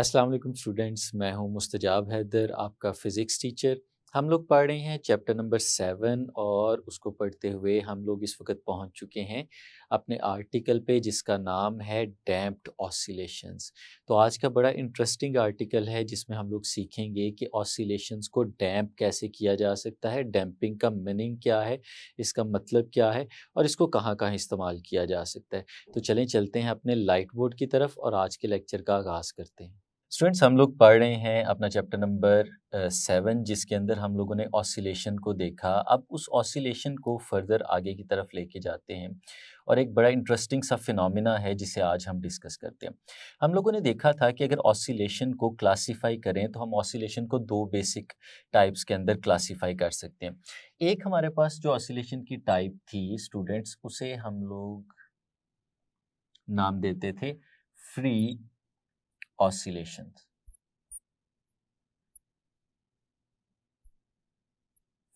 अस्सलाम वालेकुम स्टूडेंट्स, मैं हूं मुस्तजाब हैदर, आपका फ़िज़िक्स टीचर। हम लोग पढ़ रहे हैं चैप्टर नंबर 7 और उसको पढ़ते हुए हम लोग इस वक्त पहुंच चुके हैं अपने आर्टिकल पे जिसका नाम है डैम्प्ड ऑसिलेशंस। तो आज का बड़ा इंटरेस्टिंग आर्टिकल है जिसमें हम लोग सीखेंगे कि ऑसिलेशंस को डैम्प कैसे किया जा सकता है, डैम्पिंग का मीनिंग क्या है, इसका मतलब क्या है और इसको कहाँ कहाँ इस्तेमाल किया जा सकता है। तो चलें चलते हैं अपने लाइट बोर्ड की तरफ और आज के लेक्चर का आगाज़ करते हैं। स्टूडेंट्स, हम लोग पढ़ रहे हैं अपना चैप्टर नंबर 7 जिसके अंदर हम लोगों ने ऑसिलेशन को देखा। अब उस ऑसिलेशन को फर्दर आगे की तरफ लेके जाते हैं और एक बड़ा इंटरेस्टिंग सा फिनोमिना है जिसे आज हम डिस्कस करते हैं। हम लोगों ने देखा था कि अगर ऑसिलेशन को क्लासिफाई करें तो हम ऑसिलेशन को दो बेसिक टाइप्स के अंदर क्लासिफाई कर सकते हैं। एक हमारे पास जो ऑसिलेशन की टाइप थी स्टूडेंट्स, उसे हम लोग नाम देते थे फ्री ऑसिलेशन।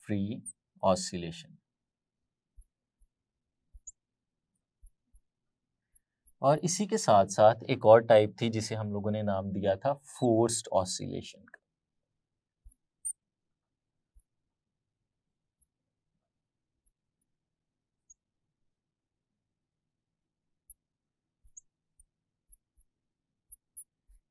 Free oscillation. और इसी के साथ साथ एक और टाइप थी जिसे हम लोगों ने नाम दिया था फोर्स्ड ऑसिलेशन।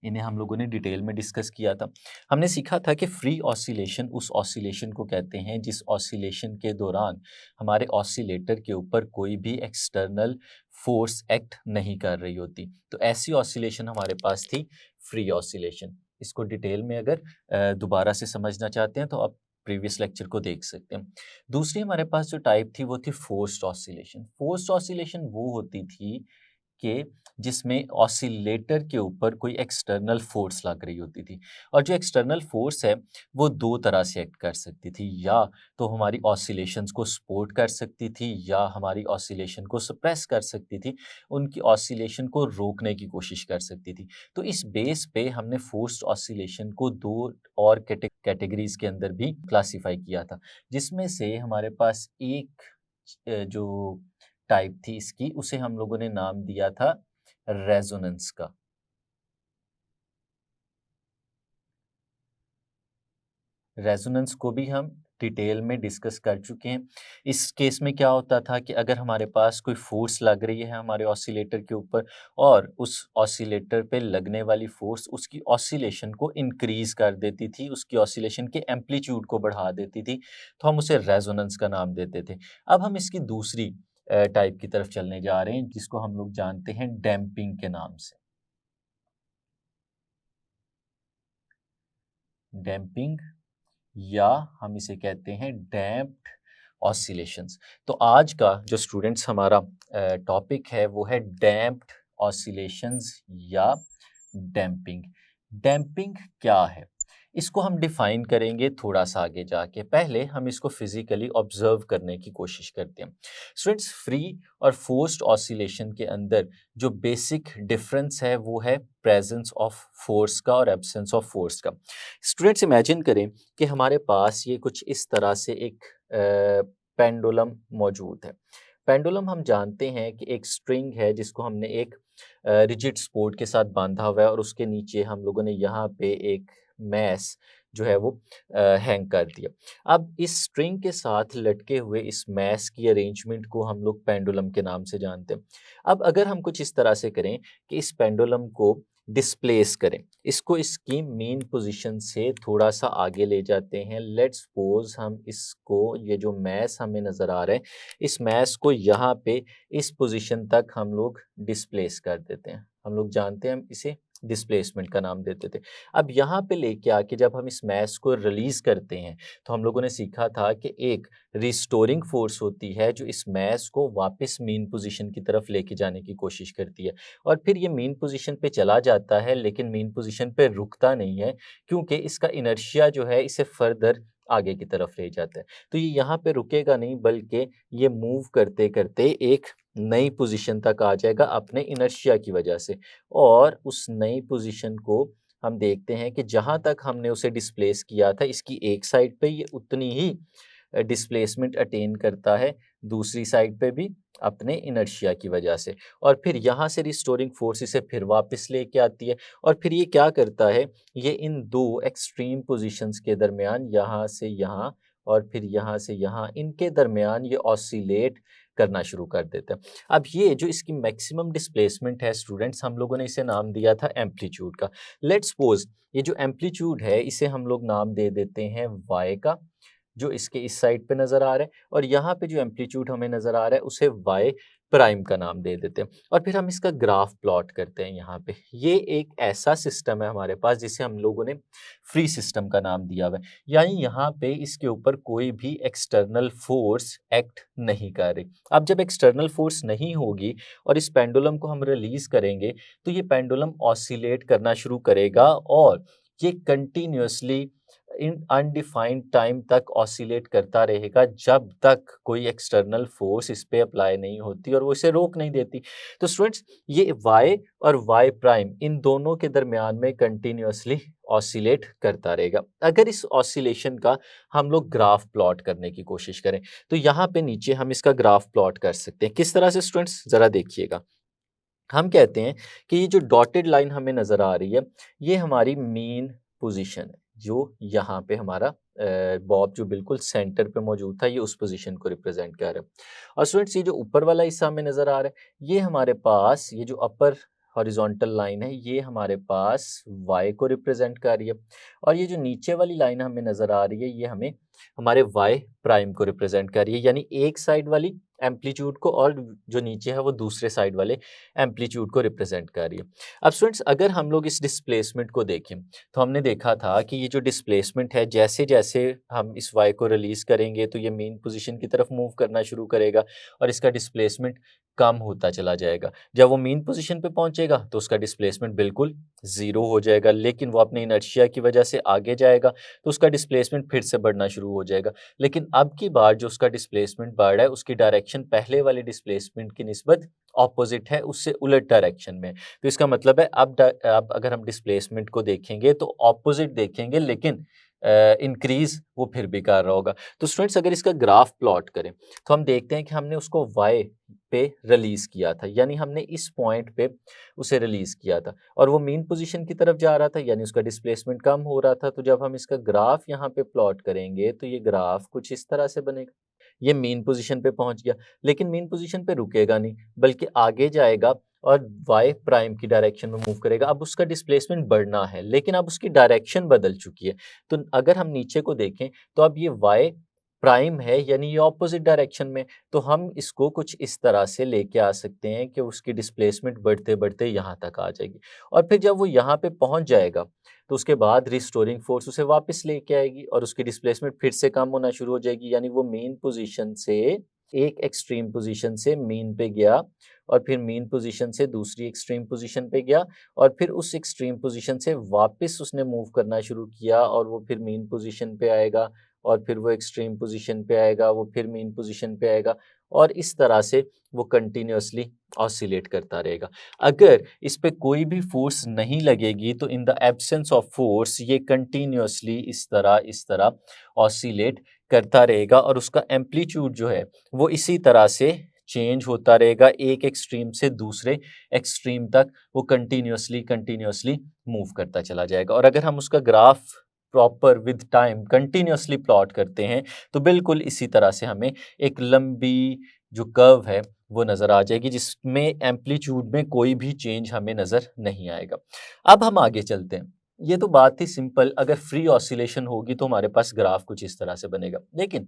इन्हें हम लोगों ने डिटेल में डिस्कस किया था। हमने सीखा था कि फ्री ऑसिलेशन उस ऑसिलेशन को कहते हैं जिस ऑसिलेशन के दौरान हमारे ऑसिलेटर के ऊपर कोई भी एक्सटर्नल फोर्स एक्ट नहीं कर रही होती। तो ऐसी ऑसिलेशन हमारे पास थी फ्री ऑसिलेशन। इसको डिटेल में अगर दोबारा से समझना चाहते हैं तो आप प्रीवियस लेक्चर को देख सकते हैं। दूसरी हमारे पास जो टाइप थी वो थी फोर्स्ड ऑसिलेशन। फोर्स्ड ऑसिलेशन वो होती थी कि जिसमें ऑसिलेटर के ऊपर कोई एक्सटर्नल फोर्स लग रही होती थी और जो एक्सटर्नल फोर्स है वो दो तरह से एक्ट कर सकती थी, या तो हमारी ऑसिलेशंस को सपोर्ट कर सकती थी या हमारी ऑसिलेशन को सप्रेस कर सकती थी, उनकी ऑसिलेशन को रोकने की कोशिश कर सकती थी। तो इस बेस पे हमने फोर्स्ड ऑसिलेशन को दो और कैटेगरीज के अंदर भी क्लासिफाई किया था, जिसमें से हमारे पास एक जो टाइप थी इसकी, उसे हम लोगों ने नाम दिया था रेजोनेंस का। रेजोनेंस को भी हम डिटेल में डिस्कस कर चुके हैं। इस केस में क्या होता था कि अगर हमारे पास कोई फोर्स लग रही है हमारे ऑसिलेटर के ऊपर और उस ऑसिलेटर पे लगने वाली फोर्स उसकी ऑसिलेशन को इंक्रीज कर देती थी, उसकी ऑसिलेशन के एम्पलीट्यूड को बढ़ा देती थी, तो हम उसे रेजोनेंस का नाम देते थे। अब हम इसकी दूसरी टाइप की तरफ चलने जा रहे हैं जिसको हम लोग जानते हैं डैम्पिंग के नाम से। डैम्पिंग, या हम इसे कहते हैं डैम्प्ड ऑसिलेशंस। तो आज का जो स्टूडेंट्स हमारा टॉपिक है वो है डैम्प्ड ऑसिलेशंस या डैम्पिंग। डैम्पिंग क्या है इसको हम डिफाइन करेंगे थोड़ा सा आगे जाके। पहले हम इसको फिजिकली ऑब्जर्व करने की कोशिश करते हैं। स्टूडेंट्स, फ्री और फोर्स्ड ऑसिलेशन के अंदर जो बेसिक डिफरेंस है वो है प्रेजेंस ऑफ फोर्स का और एब्सेंस ऑफ फोर्स का। स्टूडेंट्स, इमेजिन करें कि हमारे पास ये कुछ इस तरह से एक पेंडुलम मौजूद है। पेंडुलम हम जानते हैं कि एक स्ट्रिंग है जिसको हमने एक रिजिड सपोर्ट के साथ बांधा हुआ है और उसके नीचे हम लोगों ने यहाँ पे एक मैस जो है वो हैंग कर दिया। अब इस स्ट्रिंग के साथ लटके हुए इस मैस की अरेंजमेंट को हम लोग पेंडुलम के नाम से जानते हैं। अब अगर हम कुछ इस तरह से करें कि इस पेंडुलम को डिस्प्लेस करें, इसको इसकी मेन पोजीशन से थोड़ा सा आगे ले जाते हैं। लेट्स सपोज हम इसको, ये जो मैस हमें नज़र आ रहा है, इस मैस को यहाँ पे इस पोजीशन तक हम लोग डिस्प्लेस कर देते हैं। हम लोग जानते हैं हम इसे डिस्प्लेसमेंट का नाम देते थे। अब यहाँ पे लेके आके जब हम इस मैस को रिलीज करते हैं तो हम लोगों ने सीखा था कि एक रिस्टोरिंग फोर्स होती है जो इस मैस को वापस मेन पोजीशन की तरफ लेके जाने की कोशिश करती है और फिर ये मेन पोजीशन पे चला जाता है, लेकिन मेन पोजीशन पे रुकता नहीं है क्योंकि इसका इनर्शिया जो है इसे फर्दर आगे की तरफ ले जाता है। तो ये यहाँ पे रुकेगा नहीं बल्कि ये मूव करते करते एक नई पोजीशन तक आ जाएगा अपने इनर्शिया की वजह से, और उस नई पोजीशन को हम देखते हैं कि जहाँ तक हमने उसे डिस्प्लेस किया था इसकी एक साइड पे ये उतनी ही डिस्प्लेसमेंट अटेन करता है दूसरी साइड पे भी अपने इनर्शिया की वजह से, और फिर यहाँ से रिस्टोरिंग फोर्स इसे फिर वापस लेके आती है, और फिर ये क्या करता है, ये इन दो एक्सट्रीम पोजीशंस के दरमियान, यहाँ से यहाँ और फिर यहाँ से यहाँ, इनके दरमियान ये ऑसिलेट करना शुरू कर देता है। अब ये जो इसकी मैक्सिमम डिस्प्लेसमेंट है स्टूडेंट्स, हम लोगों ने इसे नाम दिया था एम्पलीट्यूड का। लेट्स सपोज ये जो एम्पलीट्यूड है इसे हम लोग नाम दे देते हैं y का, जो इसके इस साइड पे नज़र आ रहा है, और यहाँ पे जो एम्पलीट्यूड हमें नज़र आ रहा है उसे y प्राइम का नाम दे देते हैं, और फिर हम इसका ग्राफ प्लॉट करते हैं यहाँ पे। ये एक ऐसा सिस्टम है हमारे पास जिसे हम लोगों ने फ्री सिस्टम का नाम दिया हुआ है, यानी यहाँ पे इसके ऊपर कोई भी एक्सटर्नल फोर्स एक्ट नहीं कर रही। अब जब एक्सटर्नल फोर्स नहीं होगी और इस पेंडुलम को हम रिलीज करेंगे तो ये पेंडुलम ऑसिलेट करना शुरू करेगा, और ये कंटिन्यूसली इन अनडिफाइंड टाइम तक ऑसिलेट करता रहेगा जब तक कोई एक्सटर्नल फोर्स इस पे अप्लाई नहीं होती और वो इसे रोक नहीं देती। तो स्टूडेंट्स ये y और y प्राइम इन दोनों के दरमियान में कंटिन्यूसली ऑसिलेट करता रहेगा। अगर इस ऑसिलेशन का हम लोग ग्राफ प्लॉट करने की कोशिश करें तो यहाँ पे नीचे हम इसका ग्राफ प्लॉट कर सकते हैं। किस तरह से स्टूडेंट्स, जरा देखिएगा। हम कहते हैं कि ये जो डॉटेड लाइन हमें नज़र आ रही है ये हमारी मीन पोजीशन है, जो यहाँ पे हमारा बॉब जो बिल्कुल सेंटर पे मौजूद था, ये उस पोजीशन को रिप्रेजेंट कर रहा है। और स्टूडेंट्स ये जो ऊपर वाला हिस्सा हमें नज़र आ रहा है ये हमारे पास, ये जो अपर हॉरिजॉन्टल लाइन है ये हमारे पास y को रिप्रेजेंट कर रही है, और ये जो नीचे वाली लाइन हमें नज़र आ रही है ये हमें हमारे y प्राइम को रिप्रेजेंट कर रही है, यानी एक साइड वाली एम्पलीट्यूड को और जो नीचे है वो दूसरे साइड वाले एम्पलीट्यूड को रिप्रेजेंट कर रही है। अब स्टूडेंट्स अगर हम लोग इस डिस्प्लेसमेंट को देखें तो हमने देखा था कि ये जो डिस्प्लेसमेंट है जैसे जैसे हम इस y को रिलीज करेंगे तो ये मेन पोजीशन की तरफ मूव करना शुरू करेगा और इसका डिस्प्लेसमेंट कम होता चला जाएगा। जब वो मेन पोजीशन पे पहुंचेगा तो उसका डिस्प्लेसमेंट बिल्कुल ज़ीरो हो जाएगा, लेकिन वो अपने इनर्शिया की वजह से आगे जाएगा तो उसका डिस्प्लेसमेंट फिर से बढ़ना शुरू हो जाएगा। लेकिन अब की बार जो उसका डिस्प्लेसमेंट बढ़ रहा है उसकी डायरेक्शन पहले वाले डिस्प्लेसमेंट की निस्बत ऑपोजिट है, उससे उलट डायरेक्शन में। तो इसका मतलब है अब अगर हम डिस्प्लेसमेंट को देखेंगे तो ऑपोजिट देखेंगे, लेकिन इंक्रीज वो फिर भी कर रहा होगा। तो स्टूडेंट्स अगर इसका ग्राफ प्लॉट करें तो हम देखते हैं कि हमने उसको y पे रिलीज किया था, यानी हमने इस पॉइंट पे उसे रिलीज किया था और वो मेन पोजीशन की तरफ जा रहा था, यानी उसका डिस्प्लेसमेंट कम हो रहा था। तो जब हम इसका ग्राफ यहाँ पे प्लॉट करेंगे तो ये ग्राफ कुछ इस तरह से बनेगा। ये मेन पोजीशन पे पहुंच गया, लेकिन मेन पोजीशन पे रुकेगा नहीं बल्कि आगे जाएगा और y प्राइम की डायरेक्शन में मूव करेगा। अब उसका डिस्प्लेसमेंट बढ़ना है, लेकिन अब उसकी डायरेक्शन बदल चुकी है। तो अगर हम नीचे को देखें तो अब ये y प्राइम है, यानी ये ऑपोजिट डायरेक्शन में। तो हम इसको कुछ इस तरह से लेके आ सकते हैं कि उसकी डिस्प्लेसमेंट बढ़ते बढ़ते यहाँ तक आ जाएगी, और फिर जब वो यहाँ पे पहुँच जाएगा तो उसके बाद रिस्टोरिंग फोर्स उसे वापस लेके आएगी और उसकी डिस्प्लेसमेंट फिर से कम होना शुरू हो जाएगी, यानी वो मेन पोजीशन से एक एक्सट्रीम पोजीशन से मीन पे गया और फिर मीन पोजीशन से दूसरी एक्सट्रीम पोजीशन पे गया और फिर उस एक्सट्रीम पोजीशन से वापस उसने मूव करना शुरू किया और वो फिर मीन पोजीशन पे आएगा और फिर वो एक्सट्रीम पोजीशन पे आएगा, वो फिर मीन पोजीशन पे आएगा, और इस तरह से वो कंटिन्यूसली ऑसिलेट करता रहेगा। अगर इस पे कोई भी फोर्स नहीं लगेगी तो in the absence of force ये कंटिन्यूसली इस तरह ऑसिलेट करता रहेगा और उसका एम्पलीट्यूड जो है वो इसी तरह से चेंज होता रहेगा, एक एक्सट्रीम से दूसरे एक्सट्रीम तक वो कंटिन्यूसली मूव करता चला जाएगा। और अगर हम उसका graph proper with time continuously plot करते हैं तो बिल्कुल इसी तरह से हमें एक लंबी जो कर्व है वो नज़र आ जाएगी, जिसमें एम्पलीट्यूड में कोई भी चेंज हमें नज़र नहीं आएगा। अब हम आगे चलते हैं। ये तो बात थी सिंपल, अगर फ्री ऑसिलेशन होगी तो हमारे पास ग्राफ कुछ इस तरह से बनेगा। लेकिन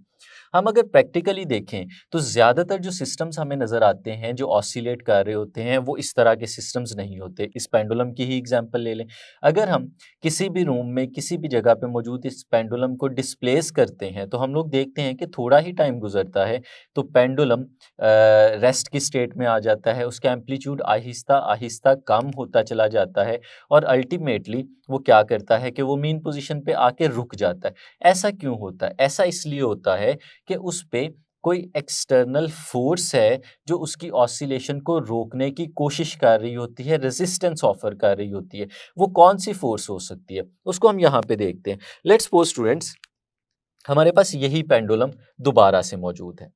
हम अगर प्रैक्टिकली देखें तो ज़्यादातर जो सिस्टम्स हमें नज़र आते हैं जो ऑसिलेट कर रहे होते हैं वो इस तरह के सिस्टम्स नहीं होते। इस पेंडुलम की ही एग्जांपल ले लें। अगर हम किसी भी रूम में किसी भी जगह पे मौजूद इस पेंडुलम को डिस्प्लेस करते हैं तो हम लोग देखते हैं कि थोड़ा ही टाइम गुजरता है तो पेंडुलम रेस्ट की स्टेट में आ जाता है, उसका एम्पलीट्यूड आहिस्ता आहिस्ता कम होता चला जाता है और अल्टीमेटली वो क्या करता है कि वो मेन पोजीशन पे आके रुक जाता है। ऐसा क्यों होता है? ऐसा इसलिए होता है कि उस पे कोई एक्सटर्नल फोर्स है जो उसकी ऑसिलेशन को रोकने की कोशिश कर रही होती है, रेजिस्टेंस ऑफर कर रही होती है। वो कौन सी फोर्स हो सकती है उसको हम यहाँ पे देखते हैं। लेट्स सपोज स्टूडेंट्स हमारे पास यही पेंडुलम दोबारा से मौजूद है,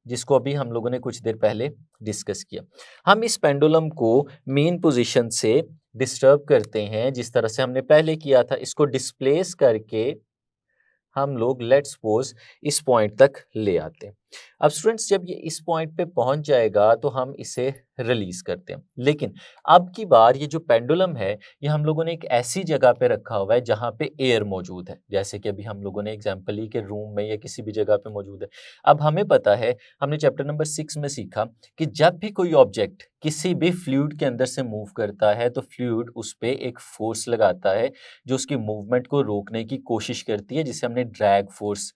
जिसको अभी हम लोगों ने कुछ देर पहले डिस्कस किया। हम इस पेंडुलम को मेन पोजीशन से डिस्टर्ब करते हैं, जिस तरह से हमने पहले किया था, इसको डिस्प्लेस करके हम लोग लेट्स सपोज इस पॉइंट तक ले आते हैं। अब स्टूडेंट्स जब ये इस पॉइंट पे पहुंच जाएगा तो हम इसे रिलीज करते हैं। लेकिन अब की बार ये जो पेंडुलम है, ये हम लोगों ने एक ऐसी जगह पे रखा हुआ है जहाँ पे एयर मौजूद है, जैसे कि अभी हम लोगों ने एग्जांपल ली कि रूम में या किसी भी जगह पे मौजूद है। अब हमें पता है, हमने चैप्टर नंबर 6 में सीखा कि जब भी कोई ऑब्जेक्ट किसी भी फ्लूइड के अंदर से मूव करता है तो फ्लूइड उस पर एक फोर्स लगाता है जो उसकी मूवमेंट को रोकने की कोशिश करती है, जिसे हमने ड्रैग फोर्स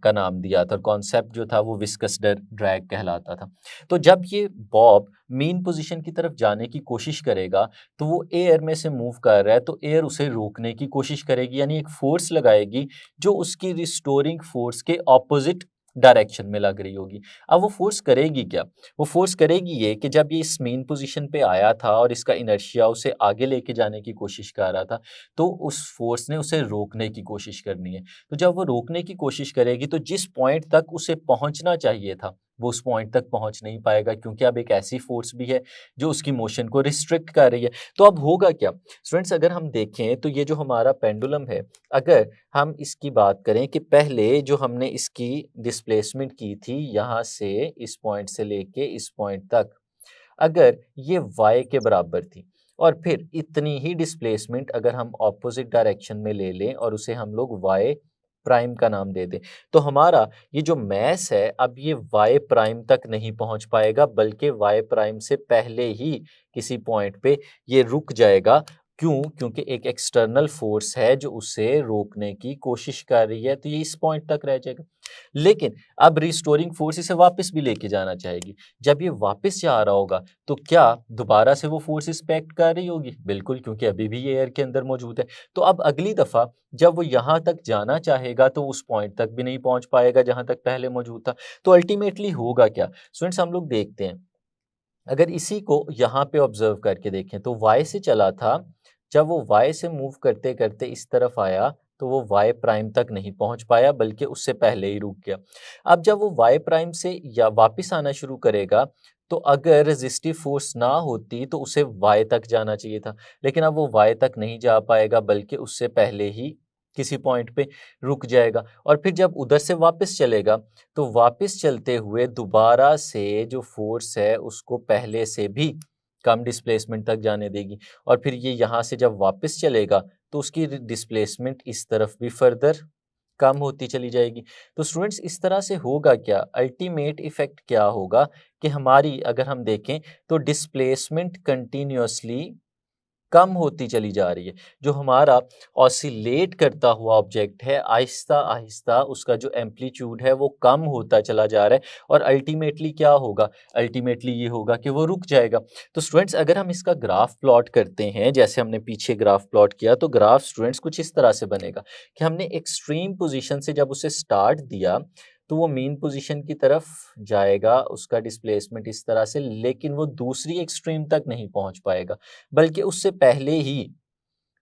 का नाम दिया था। कॉन्सेप्ट जो था वो विस्कस ड्रैग कहलाता था। तो जब ये बॉब मेन पोजीशन की तरफ जाने की कोशिश करेगा तो वो एयर में से मूव कर रहा है, तो एयर उसे रोकने की कोशिश करेगी, यानी एक फोर्स लगाएगी जो उसकी रिस्टोरिंग फोर्स के ऑपोजिट डायरेक्शन में लग रही होगी। अब वो फोर्स करेगी क्या? वो फोर्स करेगी ये कि जब ये इस मेन पोजीशन पे आया था और इसका इनर्शिया उसे आगे लेके जाने की कोशिश कर रहा था, तो उस फोर्स ने उसे रोकने की कोशिश करनी है। तो जब वो रोकने की कोशिश करेगी तो जिस पॉइंट तक उसे पहुंचना चाहिए था वो उस पॉइंट तक पहुंच नहीं पाएगा, क्योंकि अब एक ऐसी फोर्स भी है जो उसकी मोशन को रिस्ट्रिक्ट कर रही है। तो अब होगा क्या स्टूडेंट्स, अगर हम देखें तो ये जो हमारा पेंडुलम है, अगर हम इसकी बात करें कि पहले जो हमने इसकी डिस्प्लेसमेंट की थी यहाँ से इस पॉइंट से लेके इस पॉइंट तक, अगर ये y के बराबर थी और फिर इतनी ही डिस्प्लेसमेंट अगर हम ऑपोजिट डायरेक्शन में ले लें और उसे हम लोग y प्राइम का नाम दे दें, तो हमारा ये जो मैस है अब ये y प्राइम तक नहीं पहुंच पाएगा, बल्कि y प्राइम से पहले ही किसी पॉइंट पे ये रुक जाएगा। क्यों? क्योंकि एक एक्सटर्नल फोर्स है जो उसे रोकने की कोशिश कर रही है, तो ये इस पॉइंट तक रह जाएगा। लेकिन अब रिस्टोरिंग फोर्स इसे वापस भी लेके जाना चाहेगी। जब ये वापस जा रहा होगा तो क्या दोबारा से वो फोर्स इस्पेक्ट कर रही होगी? बिल्कुल, क्योंकि अभी भी ये एयर के अंदर मौजूद है। तो अब अगली दफा जब वो यहाँ तक जाना चाहेगा तो उस पॉइंट तक भी नहीं पहुंच पाएगा जहां तक पहले मौजूद था। तो अल्टीमेटली होगा क्या स्टूडेंट्स, हम लोग देखते हैं, अगर इसी को यहाँ पे ऑब्जर्व करके देखें तो y से चला था, जब वो y से मूव करते करते इस तरफ आया तो वो y प्राइम तक नहीं पहुंच पाया, बल्कि उससे पहले ही रुक गया। अब जब वो y प्राइम से या वापस आना शुरू करेगा तो अगर रेजिस्टिव फोर्स ना होती तो उसे y तक जाना चाहिए था, लेकिन अब वो y तक नहीं जा पाएगा, बल्कि उससे पहले ही किसी पॉइंट पे रुक जाएगा। और फिर जब उधर से वापस चलेगा तो वापस चलते हुए दोबारा से जो फोर्स है उसको पहले से भी कम डिस्प्लेसमेंट तक जाने देगी, और फिर ये यहाँ से जब वापस चलेगा तो उसकी डिस्प्लेसमेंट इस तरफ भी फर्दर कम होती चली जाएगी। तो स्टूडेंट्स इस तरह से होगा क्या, अल्टीमेट इफेक्ट क्या होगा कि हमारी अगर हम देखें तो डिस्प्लेसमेंट कंटिन्यूअसली कम होती चली जा रही है। जो हमारा ऑसिलेट करता हुआ ऑब्जेक्ट है, आहिस्ता आहिस्ता उसका जो एम्पलीट्यूड है वो कम होता चला जा रहा है, और अल्टीमेटली क्या होगा, अल्टीमेटली ये होगा कि वो रुक जाएगा। तो स्टूडेंट्स अगर हम इसका ग्राफ प्लॉट करते हैं, जैसे हमने पीछे ग्राफ प्लॉट किया, तो ग्राफ स्टूडेंट्स कुछ इस तरह से बनेगा कि हमने एक्सट्रीम पोजीशन से जब उसे स्टार्ट दिया तो वो मेन पोजीशन की तरफ जाएगा, उसका डिस्प्लेसमेंट इस तरह से, लेकिन वो दूसरी एक्सट्रीम तक नहीं पहुंच पाएगा, बल्कि उससे पहले ही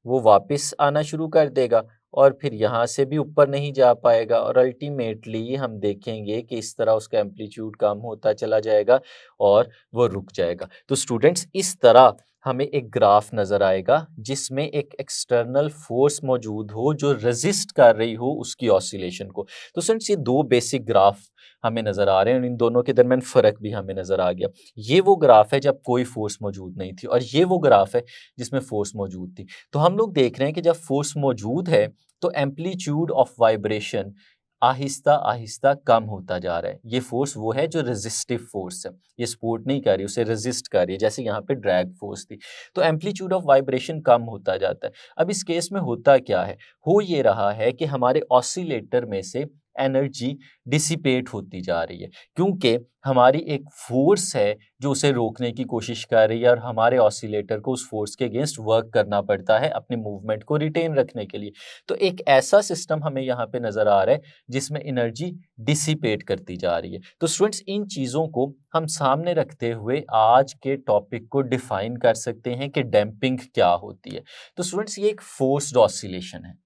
वो वापस आना शुरू कर देगा और फिर यहाँ से भी ऊपर नहीं जा पाएगा, और अल्टीमेटली हम देखेंगे कि इस तरह उसका एम्पलीट्यूड कम होता चला जाएगा और वो रुक जाएगा। तो स्टूडेंट्स इस तरह हमें एक ग्राफ नज़र आएगा जिसमें एक एक्सटर्नल फोर्स मौजूद हो जो रेजिस्ट कर रही हो उसकी ऑसिलेशन को। तो स्टूडेंट्स ये दो बेसिक ग्राफ हमें नज़र आ रहे हैं और इन दोनों के दरमियान फ़र्क भी हमें नज़र आ गया। ये वो ग्राफ है जब कोई फोर्स मौजूद नहीं थी, और ये वो ग्राफ है जिसमें फोर्स मौजूद थी। तो हम लोग देख रहे हैं कि जब फोर्स मौजूद है तो amplitude of vibration Aahista Aahista कम होता जा रहा है। ये फोर्स वो है जो रेजिस्टिव फोर्स है, ये सपोर्ट नहीं कर रही, उसे रेजिस्ट कर रही है, जैसे यहाँ पे ड्रैग फोर्स थी। तो एम्पलीट्यूड ऑफ वाइब्रेशन कम होता जाता है। अब इस केस में होता क्या है, हो ये रहा है कि हमारे ऑसिलेटर में से एनर्जी डिसिपेट होती जा रही है, क्योंकि हमारी एक फोर्स है जो उसे रोकने की कोशिश कर रही है, और हमारे ऑसिलेटर को उस फोर्स के अगेंस्ट वर्क करना पड़ता है अपने मूवमेंट को रिटेन रखने के लिए। तो एक ऐसा सिस्टम हमें यहाँ पे नज़र आ रहा है जिसमें एनर्जी डिसिपेट करती जा रही है। तो स्टूडेंट्स इन चीज़ों को हम सामने रखते हुए आज के टॉपिक को डिफाइन कर सकते हैं कि डैम्पिंग क्या होती है। तो स्टूडेंट्स ये एक फोर्स्ड ऑसिलेशन है,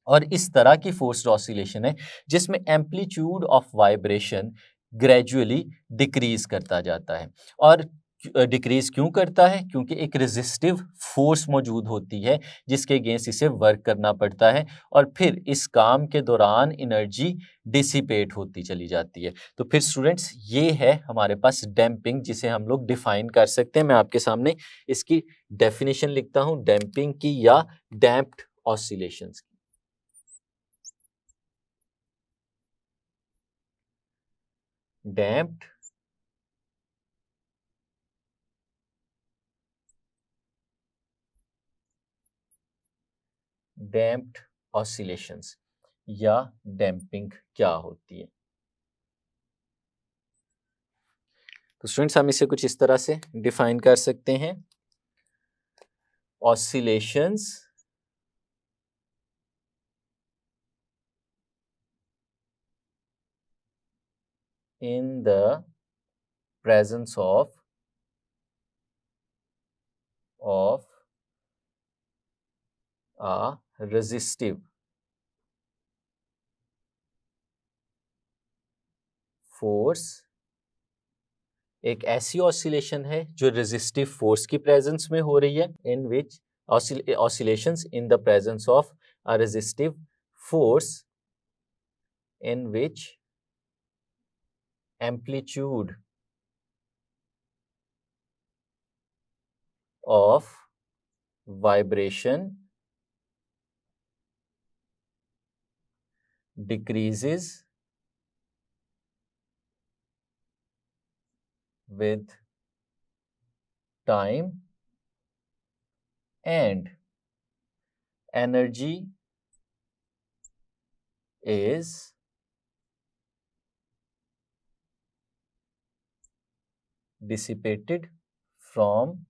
और इस तरह की फोर्स्ड ऑसिलेशन है जिसमें amplitude of vibration gradually decrease करता जाता है। और डिक्रीज क्यों करता है? क्योंकि एक रेजिस्टिव फोर्स मौजूद होती है जिसके अगेंस्ट इसे वर्क करना पड़ता है, और फिर इस काम के दौरान एनर्जी डिसिपेट होती चली जाती है। तो फिर स्टूडेंट्स ये है हमारे पास डैम्पिंग, जिसे हम लोग डिफाइन कर सकते हैं। मैं आपके सामने इसकी डेफिनेशन लिखता हूं, डैम्पिंग की या damped oscillations. damped damped oscillations या डैम्पिंग क्या होती है? तो स्टूडेंट्स हम इसे कुछ इस तरह से डिफाइन कर सकते हैं, oscillations in the presence of a resistive force. एक ऐसी ऑसिलेशन है जो रेजिस्टिव फोर्स की प्रेजेंस में हो रही है, इन विच oscillations in the presence of a resistive force in which amplitude of vibration decreases with time and energy is dissipated from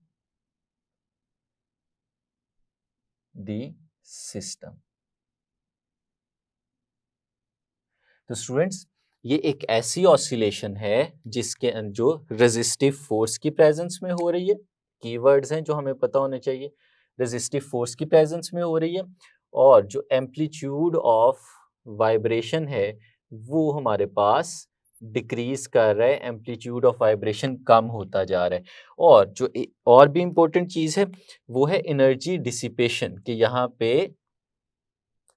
the system। तो स्टूडेंट्स ये एक ऐसी ऑसिलेशन है जिसके जो रेजिस्टिव फोर्स की प्रेजेंस में हो रही है, कीवर्ड्स हैं जो हमें पता होने चाहिए, रेजिस्टिव फोर्स की प्रेजेंस में हो रही है, और जो एम्पलीट्यूड ऑफ वाइब्रेशन है वो हमारे पास डिक्रीज कर रहा है, एम्पलीट्यूड ऑफ वाइब्रेशन कम होता जा रहा है। और जो और भी इंपॉर्टेंट चीज है वो है एनर्जी डिसिपेशन, कि यहाँ पे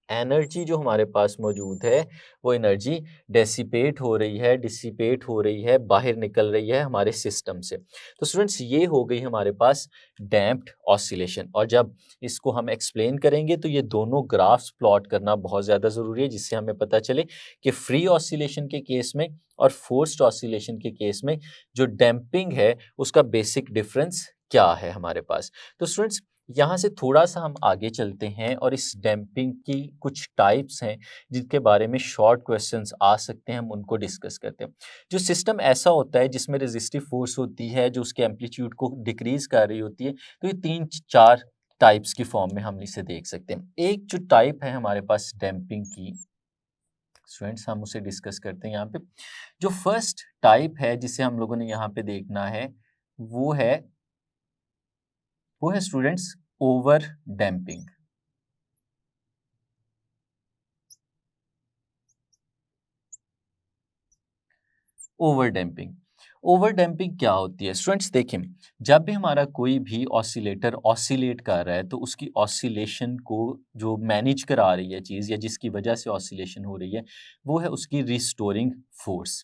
एनर्जी जो हमारे पास मौजूद है वो एनर्जी डिसिपेट हो रही है, बाहर निकल रही है हमारे सिस्टम से। तो स्टूडेंट्स ये हो गई हमारे पास डैम्प्ड ऑसिलेशन। और जब इसको हम एक्सप्लेन करेंगे तो ये दोनों ग्राफ्स प्लॉट करना बहुत ज़्यादा ज़रूरी है, जिससे हमें पता चले कि फ्री ऑसिलेशन के केस में और फोर्स्ड ऑसिलेशन के केस में जो डैम्पिंग है उसका बेसिक डिफरेंस क्या है हमारे पास। तो स्टूडेंट्स यहाँ से थोड़ा सा हम आगे चलते हैं और इस डैम्पिंग की कुछ टाइप्स हैं जिनके बारे में शॉर्ट क्वेश्चंस आ सकते हैं, हम उनको डिस्कस करते हैं। जो सिस्टम ऐसा होता है जिसमें रेजिस्टिव फोर्स होती है जो उसके एम्पलीट्यूड को डिक्रीज कर रही होती है, तो ये 3-4 टाइप्स की फॉर्म में हम इसे देख सकते हैं। एक जो टाइप है हमारे पास डैम्पिंग की, स्टूडेंट्स हम उसे डिस्कस करते हैं यहाँ पे। जो फर्स्ट टाइप है जिसे हम लोगों ने यहाँ पे देखना है वो है students over damping. Over damping, over damping क्या होती है स्टूडेंट्स? देखें, जब भी हमारा कोई भी ऑसिलेटर ऑसिलेट कर रहा है तो उसकी ऑसिलेशन को जो मैनेज करा रही है चीज़, या जिसकी वजह से ऑसिलेशन हो रही है, वो है उसकी रिस्टोरिंग फोर्स।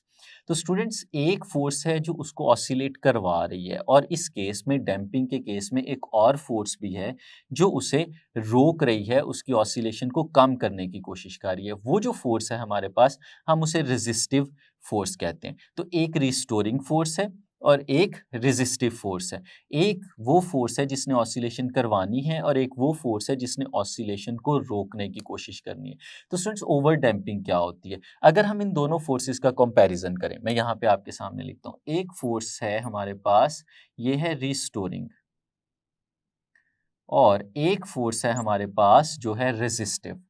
तो स्टूडेंट्स एक फोर्स है जो उसको ऑसिलेट करवा रही है, और इस केस में डैम्पिंग के केस में एक और फोर्स भी है जो उसे रोक रही है, उसकी ऑसिलेशन को कम करने की कोशिश कर रही है। वो जो फोर्स है हमारे पास, हम उसे रेजिस्टिव फोर्स कहते हैं। तो एक रिस्टोरिंग फोर्स है और एक रेजिस्टिव फोर्स है। एक वो फोर्स है जिसने ऑसिलेशन करवानी है और एक वो फोर्स है जिसने ऑसिलेशन को रोकने की कोशिश करनी है। तो स्टूडेंट्स ओवर डैम्पिंग क्या होती है? अगर हम इन दोनों फोर्सेस का कंपैरिजन करें, मैं यहाँ पे आपके सामने लिखता हूँ। एक फोर्स है हमारे पास, ये है रिस्टोरिंग, और एक फोर्स है हमारे पास जो है रेजिस्टिव।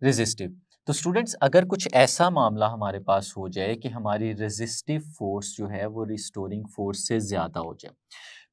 रेजिस्टिव। तो स्टूडेंट्स अगर कुछ ऐसा मामला हमारे पास हो जाए कि हमारी रेजिस्टिव फोर्स जो है वो रिस्टोरिंग फोर्स से ज़्यादा हो जाए,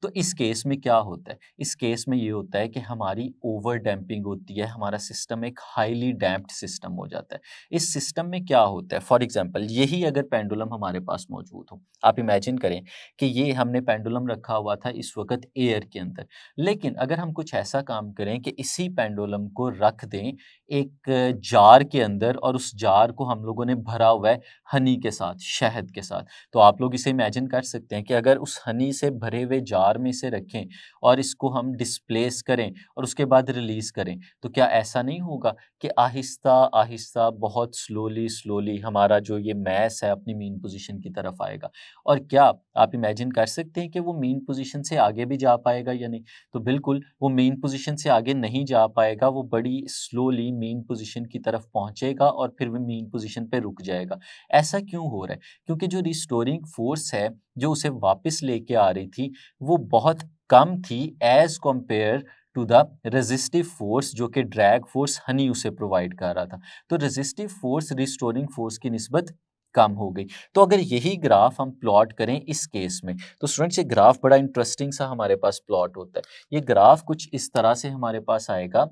तो इस केस में क्या होता है, इस केस में ये होता है कि हमारी ओवर डैम्पिंग होती है, हमारा सिस्टम एक हाईली डैम्प्ड सिस्टम हो जाता है। इस सिस्टम में क्या होता है, फॉर एग्जांपल यही अगर पेंडुलम हमारे पास मौजूद हो, आप इमेजिन करें कि ये हमने पेंडुलम रखा हुआ था इस वक्त एयर के अंदर, लेकिन अगर हम कुछ ऐसा काम करें कि इसी पेंडुलम को रख दें एक जार के अंदर और उस जार को हम लोगों ने भरा हुआ है हनी के साथ, शहद के साथ, तो आप लोग इसे इमेजिन कर सकते हैं कि अगर उस हनी से भरे हुए जार में इसे रखें और इसको हम डिस्प्लेस करें और उसके बाद रिलीज करें, तो क्या ऐसा नहीं होगा कि आहिस्ता आहिस्ता बहुत स्लोली स्लोली हमारा जो ये मैस है अपनी मीन पोजीशन की तरफ आएगा। और क्या आप इमेजिन कर सकते हैं कि वो मीन पोजीशन से आगे भी जा पाएगा या नहीं? तो बिल्कुल वो मीन पोजीशन से आगे नहीं जा पाएगा, वो बड़ी स्लोली मीन पोजीशन की तरफ पहुंचेगा और फिर वो मीन पोजीशन पे रुक जाएगा। ऐसा क्यों हो रहा है? क्योंकि जो रिस्टोरिंग फोर्स है जो उसे वापस लेके आ रही थी, वो बहुत कम थी as compare to the resistive force जो कि ड्रैग फोर्स हनी उसे प्रोवाइड कर रहा था। तो रेजिस्टिव फोर्स रिस्टोरिंग फोर्स की निस्बत कम हो गई। तो अगर यही ग्राफ हम प्लॉट करें इस केस में, तो स्टूडेंट्स ये ग्राफ बड़ा इंटरेस्टिंग सा हमारे पास प्लॉट होता है। ये ग्राफ कुछ इस तरह से हमारे पास आएगा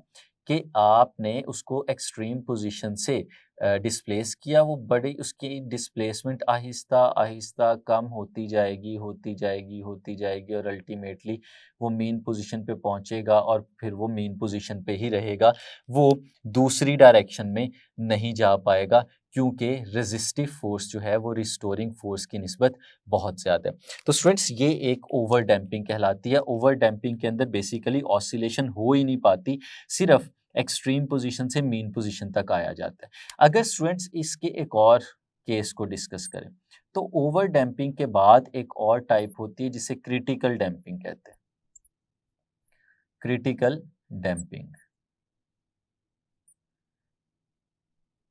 कि आपने उसको एक्सट्रीम पोजीशन से डिस्प्लेस किया, वो बड़ी उसकी डिस्प्लेसमेंट आहिस्ता आहिस्ता कम होती जाएगी, होती जाएगी, होती जाएगी और अल्टीमेटली वो मीन पोजीशन पे पहुंचेगा और फिर वो मीन पोजीशन पे ही रहेगा, वो दूसरी डायरेक्शन में नहीं जा पाएगा, क्योंकि रेजिस्टिव फोर्स जो है वो रिस्टोरिंग फोर्स की निस्बत बहुत ज़्यादा है। तो स्टूडेंट्स ये एक ओवर डैम्पिंग कहलाती है। ओवर डैम्पिंग के अंदर बेसिकली ऑसिलेशन हो ही नहीं पाती, सिर्फ एक्सट्रीम पोजीशन से मीन पोजीशन तक आया जाता है। अगर स्टूडेंट्स इसके एक और केस को डिस्कस करें, तो ओवर डैम्पिंग के बाद एक और टाइप होती है जिसे क्रिटिकल डैम्पिंग कहते हैं। Critical damping.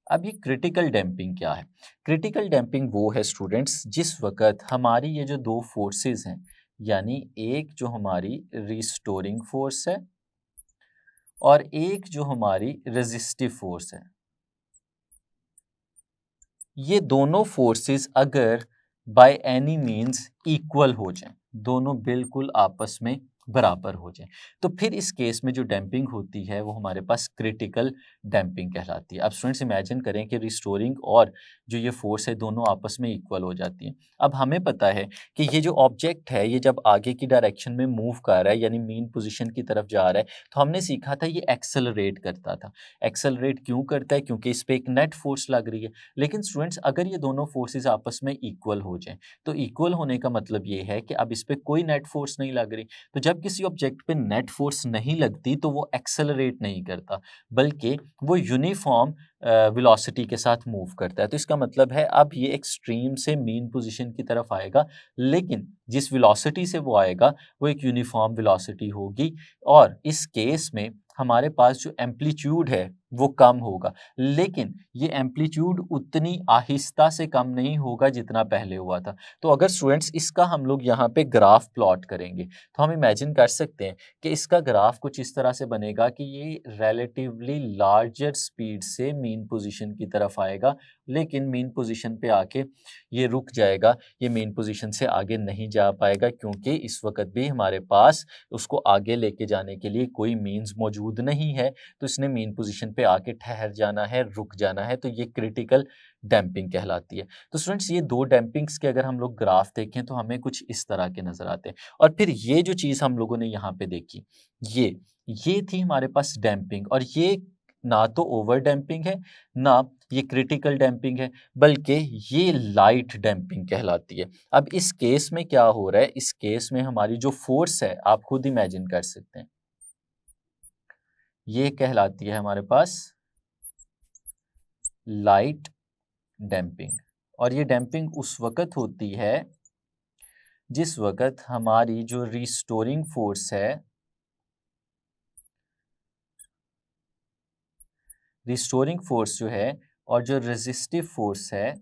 अब ये क्रिटिकल डैम्पिंग क्या है? क्रिटिकल डैम्पिंग वो है स्टूडेंट्स जिस वक्त हमारी ये जो दो फोर्सेस हैं, यानी एक जो हमारी रिस्टोरिंग फोर्स है और एक जो हमारी रेजिस्टिव फोर्स है, ये दोनों फोर्सेस अगर बाय एनी मींस इक्वल हो जाएं, दोनों बिल्कुल आपस में बराबर हो जाएं, तो फिर इस केस में जो डैम्पिंग होती है वो हमारे पास क्रिटिकल डैम्पिंग कहलाती है। अब स्टूडेंट्स इमेजिन करें कि रिस्टोरिंग और जो ये फोर्स है दोनों आपस में इक्वल हो जाती हैं। अब हमें पता है कि ये जो ऑब्जेक्ट है ये जब आगे की डायरेक्शन में मूव कर रहा है यानी मीन पोजीशन की तरफ जा रहा है, तो हमने सीखा था ये एक्सेलरेट करता था। एक्सेलरेट क्यों करता है? क्योंकि इस पे एक नेट फोर्स लग रही है। लेकिन स्टूडेंट्स अगर ये दोनों फोर्सेस आपस में इक्वल हो जाएं, तो इक्वल होने का मतलब ये है कि अब इस पे कोई नेट फोर्स नहीं लग रही। तो जब किसी ऑब्जेक्ट पे नेट फोर्स नहीं लगती तो वो एक्सेलरेट नहीं करता, बल्कि वो यूनिफॉर्म वेलोसिटी के साथ मूव करता है। तो इसका मतलब है अब ये एक्सट्रीम से मीन पोजीशन की तरफ आएगा, लेकिन जिस वेलोसिटी से वो आएगा वो एक यूनिफॉर्म वेलोसिटी होगी और इस केस में हमारे पास जो एम्पलीट्यूड है वो कम होगा, लेकिन ये एम्पलीट्यूड उतनी आहिस्ता से कम नहीं होगा जितना पहले हुआ था। तो अगर स्टूडेंट्स इसका हम लोग यहाँ पे ग्राफ प्लॉट करेंगे, तो हम इमेजिन कर सकते हैं कि इसका ग्राफ कुछ इस तरह से बनेगा कि ये रिलेटिवली लार्जर स्पीड से मीन पोजीशन की तरफ आएगा, लेकिन मीन पोजीशन पे आके ये रुक जाएगा, ये मीन पोजीशन से आगे नहीं जा पाएगा, क्योंकि इस वक्त भी हमारे पास उसको आगे लेके जाने के लिए कोई मीन्स मौजूद नहीं है, तो इसने मीन पोजीशन पे आके ठहर जाना है, रुक जाना है। तो ये क्रिटिकल डैम्पिंग कहलाती है। तो स्टूडेंट्स ये दो डैम्पिंग्स के अगर हम लोग ग्राफ देखें तो हमें कुछ इस तरह के नजर आते हैं। और फिर ये जो चीज़ हम लोगों ने यहाँ पे देखी, ये थी हमारे पास डैम्पिंग, और ये ना तो ओवर डैम्पिंग है ना ये क्रिटिकल डैम्पिंग है, बल्कि ये लाइट डैम्पिंग कहलाती है। अब इस केस में क्या हो रहा है, इस केस में हमारी जो फोर्स है आप खुद इमेजिन कर सकते हैं, ये कहलाती है हमारे पास लाइट डैम्पिंग। और ये डैम्पिंग उस वक्त होती है जिस वक्त हमारी जो रिस्टोरिंग फोर्स है, रिस्टोरिंग फोर्स जो है और जो रेजिस्टिव फोर्स है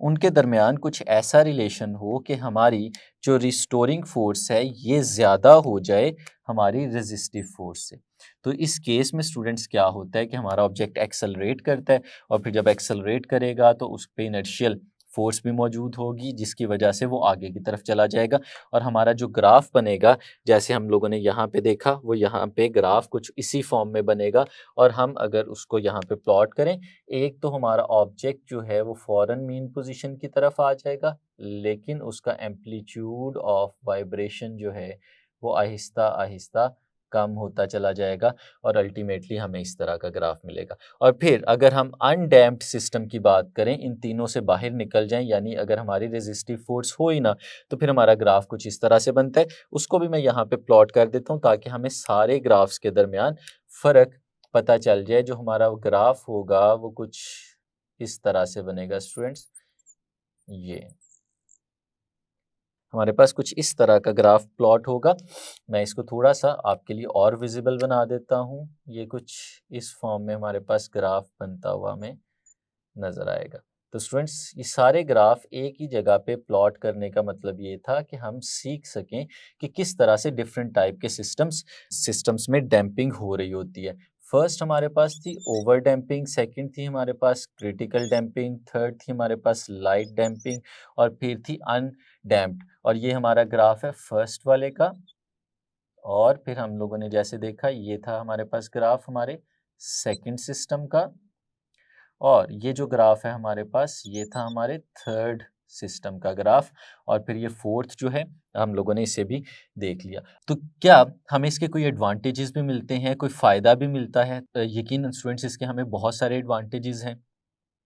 उनके दरमियान कुछ ऐसा रिलेशन हो कि हमारी जो रिस्टोरिंग फोर्स है ये ज़्यादा हो जाए हमारी रेजिस्टिव फोर्स से। तो इस केस में स्टूडेंट्स क्या होता है कि हमारा ऑब्जेक्ट एक्सेलरेट करता है, और फिर जब एक्सेलरेट करेगा तो उस पे इनर्शियल फोर्स भी मौजूद होगी, जिसकी वजह से वो आगे की तरफ चला जाएगा। और हमारा जो ग्राफ बनेगा, जैसे हम लोगों ने यहाँ पे देखा, वो यहाँ पे ग्राफ कुछ इसी फॉर्म में बनेगा। और हम अगर उसको यहाँ पे प्लॉट करें, एक तो हमारा ऑब्जेक्ट जो है वो फॉरन मीन पोजीशन की तरफ आ जाएगा, लेकिन उसका एम्पलीट्यूड ऑफ वाइब्रेशन जो है वो आहिस्ता आहिस्ता कम होता चला जाएगा और अल्टीमेटली हमें इस तरह का ग्राफ मिलेगा। और फिर अगर हम अनडैम्प्ड सिस्टम की बात करें, इन तीनों से बाहर निकल जाएं, यानी अगर हमारी रेजिस्टिव फोर्स हो ही ना, तो फिर हमारा ग्राफ कुछ इस तरह से बनता है। उसको भी मैं यहाँ पे प्लॉट कर देता हूँ ताकि हमें सारे ग्राफ्स के दरमियान फ़र्क पता चल जाए। जो हमारा ग्राफ होगा वो कुछ इस तरह से बनेगा स्टूडेंट्स। ये हमारे पास कुछ इस तरह का ग्राफ प्लॉट होगा। मैं इसको थोड़ा सा आपके लिए और विजिबल बना देता हूँ। ये कुछ इस फॉर्म में हमारे पास ग्राफ बनता हुआ हमें नज़र आएगा। तो स्टूडेंट्स, ये सारे ग्राफ एक ही जगह पे प्लॉट करने का मतलब ये था कि हम सीख सकें कि किस तरह से डिफरेंट टाइप के सिस्टम्स में डैम्पिंग हो रही होती है। फर्स्ट हमारे पास थी ओवर डैम्पिंग, सेकंड थी हमारे पास क्रिटिकल डैम्पिंग, थर्ड थी हमारे पास लाइट डैम्पिंग, और फिर थी अनडैम्प्ड। और ये हमारा ग्राफ है फर्स्ट वाले का। और फिर हम लोगों ने जैसे देखा, ये था हमारे पास ग्राफ हमारे सेकंड सिस्टम का। और ये जो ग्राफ है हमारे पास, ये था हमारे थर्ड सिस्टम का ग्राफ। और फिर ये फोर्थ जो है, हम लोगों ने इसे भी देख लिया। तो क्या हमें इसके कोई एडवांटेजेस भी मिलते हैं, कोई फ़ायदा भी मिलता है? यकीनन स्टूडेंट्स, इसके हमें बहुत सारे एडवांटेजेस हैं।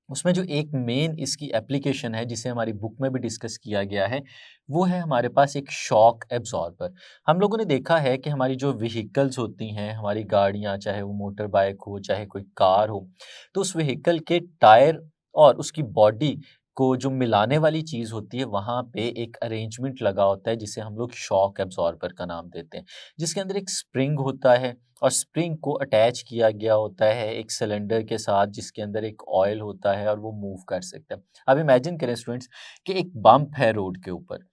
उसमें जो एक मेन इसकी एप्लीकेशन है, जिसे हमारी बुक में भी डिस्कस किया गया है, वो है हमारे पास एक शॉक एब्जॉर्बर। हम लोगों ने देखा है कि हमारी जो व्हीकल्स होती हैं, हमारी गाड़ियाँ, चाहे वो मोटर बाइक हो, चाहे कोई कार हो, तो उस व्हीकल के टायर और उसकी बॉडी को जो मिलाने वाली चीज़ होती है, वहाँ पे एक अरेंजमेंट लगा होता है जिसे हम लोग शॉक एब्जॉर्बर का नाम देते हैं, जिसके अंदर एक स्प्रिंग होता है और स्प्रिंग को अटैच किया गया होता है एक सिलेंडर के साथ, जिसके अंदर एक ऑयल होता है और वो मूव कर सकता है। अब इमेजिन करें स्टूडेंट्स कि एक बम्प है रोड के ऊपर,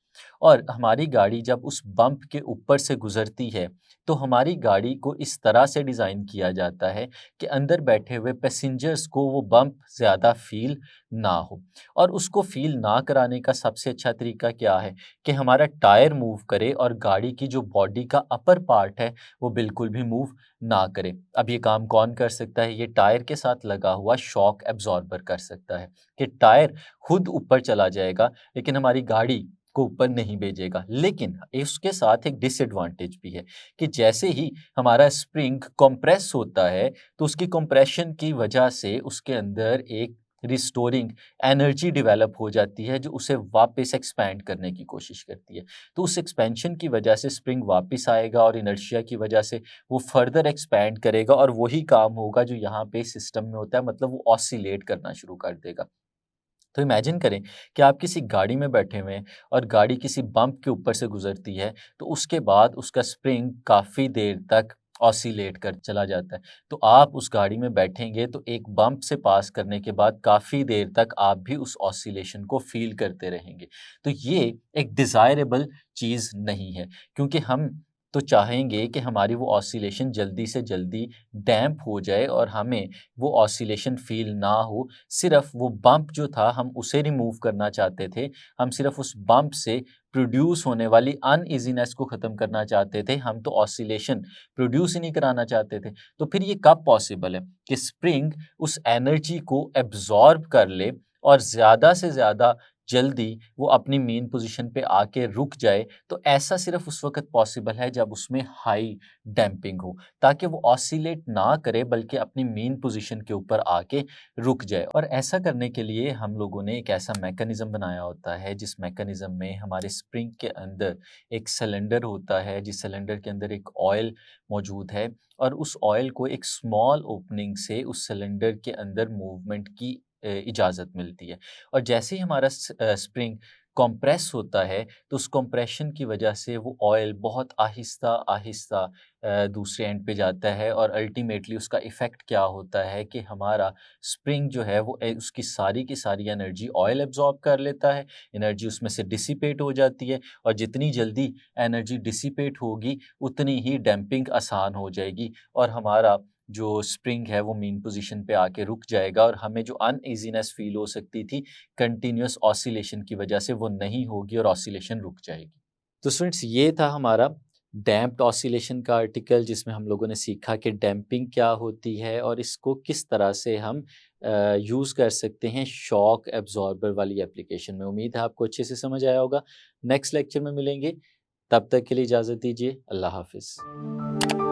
और हमारी गाड़ी जब उस बम्प के ऊपर से गुजरती है, तो हमारी गाड़ी को इस तरह से डिज़ाइन किया जाता है कि अंदर बैठे हुए पैसेंजर्स को वो बम्प ज़्यादा फील ना हो। और उसको फील ना कराने का सबसे अच्छा तरीका क्या है कि हमारा टायर मूव करे और गाड़ी की जो बॉडी का अपर पार्ट है वो बिल्कुल भी मूव ना करे। अब ये काम कौन कर सकता है? ये टायर के साथ लगा हुआ शॉक एब्जॉर्बर कर सकता है कि टायर खुद ऊपर चला जाएगा, लेकिन हमारी गाड़ी को ऊपर नहीं भेजेगा। लेकिन इसके साथ एक डिसएडवांटेज भी है कि जैसे ही हमारा स्प्रिंग कंप्रेस होता है, तो उसकी कंप्रेशन की वजह से उसके अंदर एक रिस्टोरिंग एनर्जी डेवलप हो जाती है, जो उसे वापस एक्सपैंड करने की कोशिश करती है। तो उस एक्सपेंशन की वजह से स्प्रिंग वापस आएगा और इनर्शिया की वजह से वो फर्दर एक्सपैंड करेगा, और वही काम होगा जो यहाँ पे सिस्टम में होता है, मतलब वो ऑसिलेट करना शुरू कर देगा। तो इमेजिन करें कि आप किसी गाड़ी में बैठे हुए हैं और गाड़ी किसी बम्प के ऊपर से गुजरती है, तो उसके बाद उसका स्प्रिंग काफ़ी देर तक ऑसिलेट कर चला जाता है। तो आप उस गाड़ी में बैठेंगे तो एक बम्प से पास करने के बाद काफ़ी देर तक आप भी उस ऑसिलेशन को फ़ील करते रहेंगे। तो ये एक डिज़ायरेबल चीज़ नहीं है, क्योंकि हम तो चाहेंगे कि हमारी वो ऑसिलेशन जल्दी से जल्दी डैम्प हो जाए और हमें वो ऑसिलेशन फ़ील ना हो। सिर्फ़ वो बम्प जो था, हम उसे रिमूव करना चाहते थे। हम सिर्फ़ उस बम्प से प्रोड्यूस होने वाली अनईज़ीनेस को ख़त्म करना चाहते थे। हम तो ऑसिलेशन प्रोड्यूस ही नहीं कराना चाहते थे। तो फिर ये कब पॉसिबल है कि स्प्रिंग उस एनर्जी को एब्ज़ॉर्ब कर ले और ज़्यादा से ज़्यादा जल्दी वो अपनी मेन पोज़ीशन पे आके रुक जाए? तो ऐसा सिर्फ़ उस वक़्त पॉसिबल है जब उसमें हाई डैम्पिंग हो, ताकि वो ऑसिलेट ना करे बल्कि अपनी मेन पोजीशन के ऊपर आके रुक जाए। और ऐसा करने के लिए हम लोगों ने एक ऐसा मैकेनिज़्म बनाया होता है, जिस मैकेनिज़्म में हमारे स्प्रिंग के अंदर एक सिलेंडर होता है, जिस सिलेंडर के अंदर एक ऑयल मौजूद है, और उस ऑयल को एक स्मॉल ओपनिंग से उस सिलेंडर के अंदर मूवमेंट की इजाज़त मिलती है। और जैसे ही हमारा स्प्रिंग कंप्रेस होता है, तो उस कंप्रेशन की वजह से वो ऑयल बहुत आहिस्ता-आहिस्ता दूसरे एंड पे जाता है, और अल्टीमेटली उसका इफ़ेक्ट क्या होता है कि हमारा स्प्रिंग जो है वो उसकी सारी की सारी एनर्जी ऑयल एब्ज़ॉर्ब कर लेता है, एनर्जी उसमें से डिसिपेट हो जाती है, और जितनी जल्दी एनर्जी डिसिपेट होगी, उतनी ही डैम्पिंग आसान हो जाएगी और हमारा जो स्प्रिंग है वो मीन पोजीशन पे आके रुक जाएगा और हमें जो अनईजीनेस फील हो सकती थी कंटिन्यूस ऑसिलेशन की वजह से वो नहीं होगी और ऑसिलेशन रुक जाएगी। तो स्टूडेंट्स ये था हमारा डैम्प्ड ऑसिलेशन का आर्टिकल जिसमें हम लोगों ने सीखा कि डैम्पिंग क्या होती है और इसको किस तरह से हम यूज़ कर सकते हैं शॉक एब्जॉर्बर वाली एप्लीकेशन में। उम्मीद है आपको अच्छे से समझ आया होगा। नेक्स्ट लेक्चर में मिलेंगे, तब तक के लिए इजाज़त दीजिए। अल्लाह हाफिज़।